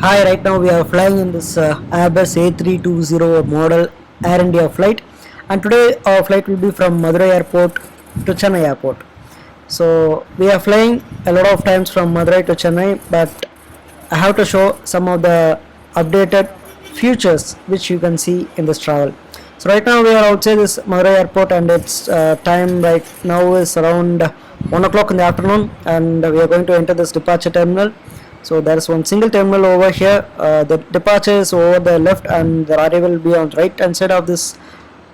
Hi, right now we are flying in this Airbus A320 model Air India flight, and today our flight will be from Madurai Airport to Chennai Airport. So we are flying a lot of times from Madurai to Chennai, but I have to show some of the updated features which you can see in this travel. So right now we are outside this Madurai Airport, and its time right now is around 1 o'clock in the afternoon, and we are going to enter this departure terminal. So there is one single terminal over here. The departure is over the left, and the arrival will be on the right hand side of this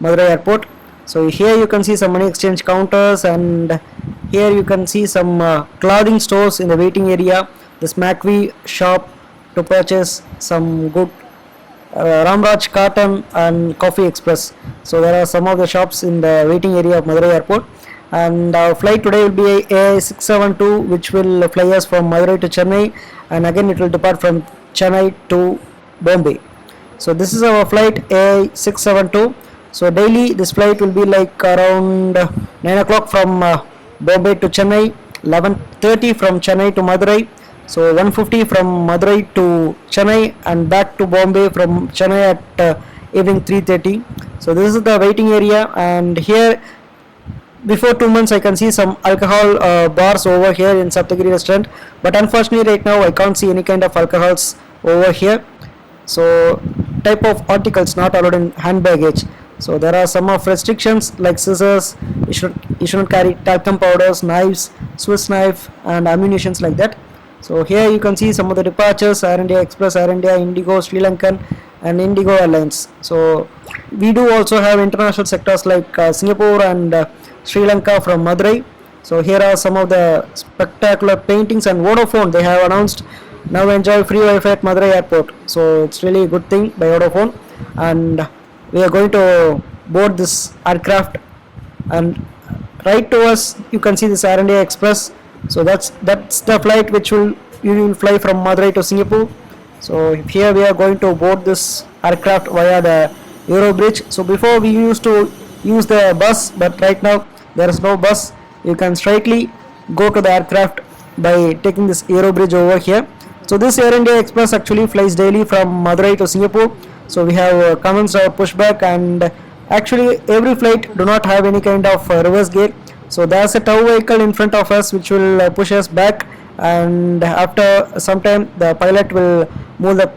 Madurai Airport. So here you can see some money exchange counters, and here you can see some clothing stores in the waiting area. This MacV shop to purchase some good Ramraj Cotton and Coffee Express. So there are some of the shops in the waiting area of Madurai Airport. And our flight today will be A672, which will fly us from Madurai to Chennai, and again it will depart from Chennai to Bombay. So this is our flight A672. So daily this flight will be like around 9 o'clock from Bombay to Chennai, 11:30 from Chennai to Madurai. So 1:50 from Madurai to Chennai, and back to Bombay from Chennai at evening 3:30. So this is the waiting area, and here before 2 months I can see some alcohol bars over here in Saptagiri restaurant, but unfortunately right now I can't see any kind of alcohols over here. So type of articles not allowed in hand baggage. So there are some of restrictions like scissors, you should not carry talcum powders, knives, Swiss knife, and ammunitions like that. So here you can see some of the departures: Air India Express, Air India, Indigo, Sri Lankan, and Indigo Airlines. So we do also have international sectors like Singapore and Sri Lanka from Madurai. So here are some of the spectacular paintings, and Vodafone, they have announced now enjoy free Wi-Fi at Madurai Airport. So it's really a good thing by Vodafone, and we are going to board this aircraft, and right to us you can see this Air India Express. So that's the flight which you will fly from Madurai to Singapore. So here we are going to board this aircraft via the Euro Bridge. So before we used to use the bus, but right now there is no bus. You can straightly go to the aircraft by taking this Euro Bridge over here. So this Air India Express actually flies daily from Madurai to Singapore. So we have commenced our pushback, and actually every flight do not have any kind of reverse gear. So there's a tow vehicle in front of us which will push us back, and after some time the pilot will move the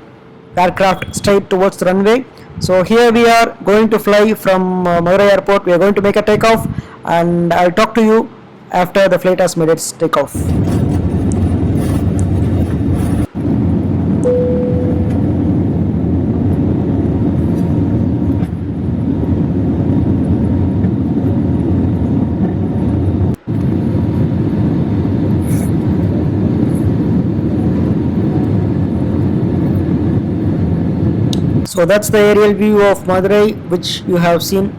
aircraft straight towards the runway. So here we are going to fly from Madurai Airport. We are going to make a takeoff, and I'll talk to you after the flight has made its takeoff. So that's the aerial view of Madurai which you have seen,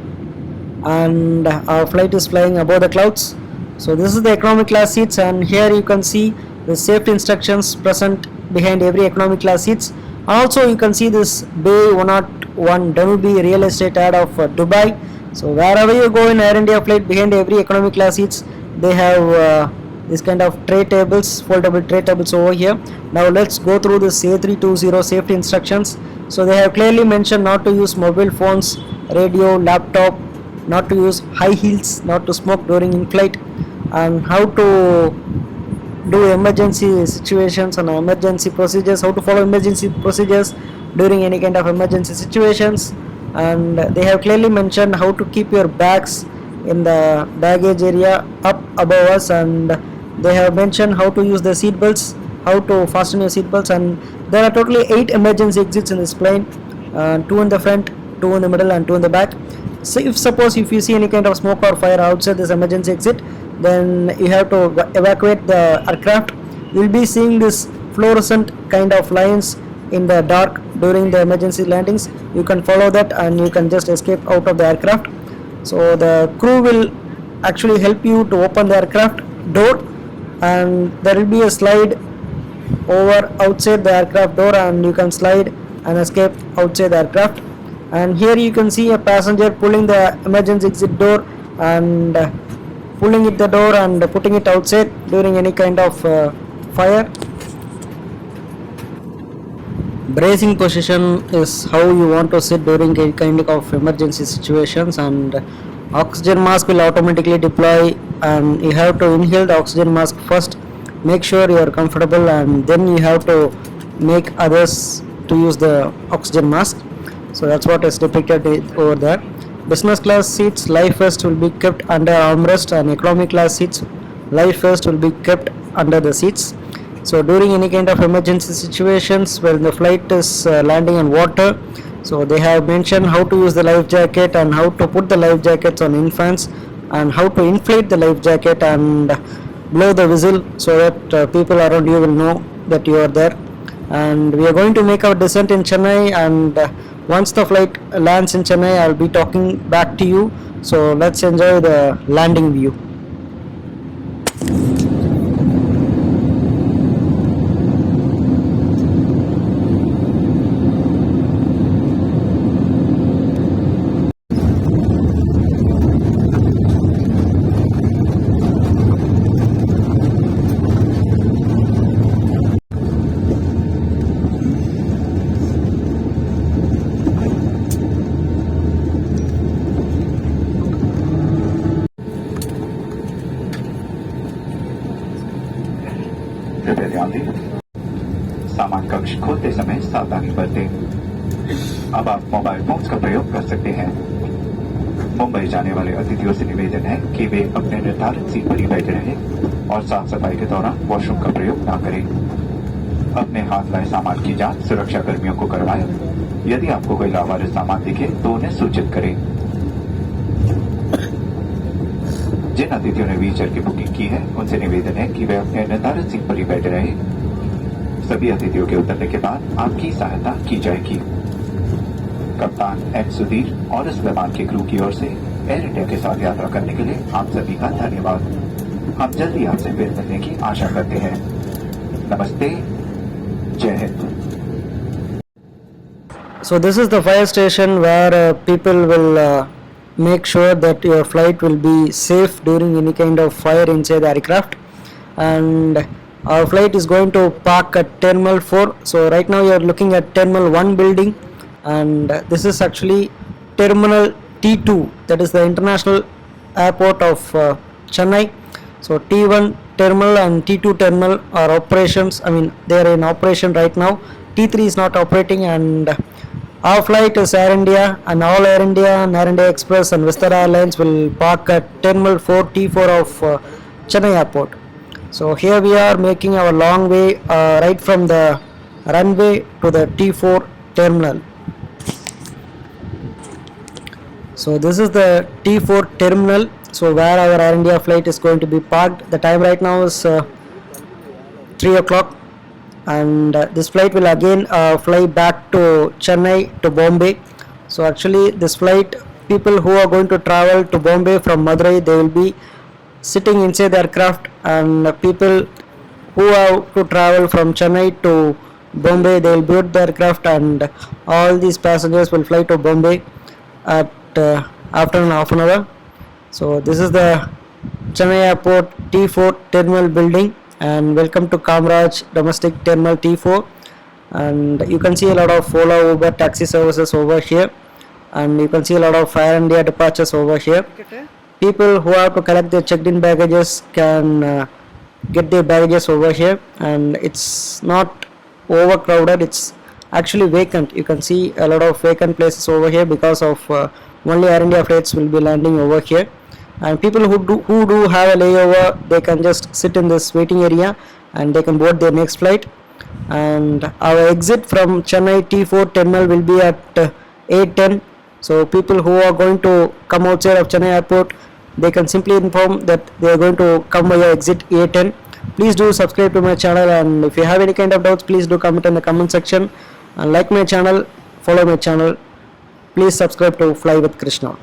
and our flight is flying above the clouds. So this is the economic class seats, and here you can see the safety instructions present behind every economic class seats. Also you can see this Bay 101 Danube real estate ad of Dubai. So wherever you go in Air India flight, behind every economic class seats they have this kind of tray tables, foldable tray tables over here. Now let's go through this A320 safety instructions. So they have clearly mentioned not to use mobile phones, radio, laptop, not to use high heels, not to smoke during in-flight, and how to do emergency situations and emergency procedures, how to follow emergency procedures during any kind of emergency situations. And they have clearly mentioned how to keep your bags in the baggage area up above us, and they have mentioned how to use the seat belts, how to fasten your seat belts. And there are totally 8 emergency exits in this plane, 2 in the front, 2 in the middle, and 2 in the back. So if you see any kind of smoke or fire outside this emergency exit, then you have to evacuate the aircraft. You will be seeing this fluorescent kind of lines in the dark during the emergency landings. You can follow that, and you can just escape out of the aircraft. So the crew will actually help you to open the aircraft door, and there will be a slide over outside the aircraft door, and you can slide and escape outside the aircraft. And here you can see a passenger pulling the emergency exit door, and pulling it the door and putting it outside during any kind of fire. Bracing position is how you want to sit during any kind of emergency situations, and oxygen mask will automatically deploy, and you have to inhale the oxygen mask first. Make sure you are comfortable, and then you have to make others to use the oxygen mask. So that's what is depicted over there. Business class seats life vest will be kept under armrest, and economy class seats life vest will be kept under the seats. So during any kind of emergency situations when the flight is landing on water, so they have mentioned how to use the life jacket and how to put the life jackets on infants, and how to inflate the life jacket and blow the whistle so that people around you will know that you are there. And we are going to make our descent in Chennai, and once the flight lands in Chennai, I'll be talking back to you. So let's enjoy the landing view. कृपया ध्यान दें, सामान कक्ष खोलते समय सावधानी बरतें। अब आप मोबाइल फोन्स का प्रयोग कर सकते हैं। मुंबई जाने वाले अतिथियों से निवेदन है कि वे अपने निर्धारित सीट पर ही बैठे रहें और साफ सफाई के दौरान वॉशरूम का प्रयोग न करें। अपने हाथ लाए सामान की जांच सुरक्षा कर्मियों को करवाएं। यदि आपको कोई लावारिस सामान दिखे तो उन्हें सूचित करें। जिन अतिथियों ने व्हीलचेयर की बुकिंग की है उनसे निवेदन है कि वे अपने निर्धारित सीट पर ही बैठे रहें। सभी अतिथियों के उतरने के बाद आपकी सहायता की जाएगी। कप्तान एम सुधीर और इस विमान के क्रू की ओर से एयर इंडिया के साथ यात्रा करने के लिए आप सभी का धन्यवाद। हम जल्दी आपसे फिर मिलने की आशा करते हैं। नमस्ते, जय Hind. So this is the fire station where people will make sure that your flight will be safe during any kind of fire inside the aircraft. And our flight is going to park at Terminal 4. So right now you are looking at Terminal 1 building, and this is actually Terminal T2, that is the international airport of Chennai. So T1 terminal and T2 terminal are operations, they are in operation right now. T3 is not operating, and our flight is Air India, and all Air India and Air India Express and Vistara Airlines will park at Terminal 4 T4 of Chennai Airport. So here we are making our long way right from the runway to the T4 terminal. So this is the T4 terminal, so where our Air India flight is going to be parked. The time right now is 3 o'clock, and this flight will again fly back to Chennai to Bombay. So actually this flight, people who are going to travel to Bombay from Madurai, they will be sitting inside the aircraft, and people who have to travel from Chennai to Bombay, they will board the aircraft, and all these passengers will fly to Bombay at after half an hour. So this is the Chennai Airport T4 terminal building, and welcome to Kamraj Domestic Terminal T4. And you can see a lot of Ola, Uber taxi services over here, and you can see a lot of Air India departures over here. People who have to collect their checked-in baggages can get their baggages over here, and it's not overcrowded, it's actually vacant. You can see a lot of vacant places over here because of only Air India flights will be landing over here. And people who do have a layover, they can just sit in this waiting area and they can board their next flight. And our exit from Chennai T4 terminal will be at 8:10. So people who are going to come outside of Chennai Airport, they can simply inform that they are going to come via exit A10. Please do subscribe to my channel, and if you have any kind of doubts, please do comment in the comment section, and like my channel, follow my channel. Please subscribe to Fly with Krishna.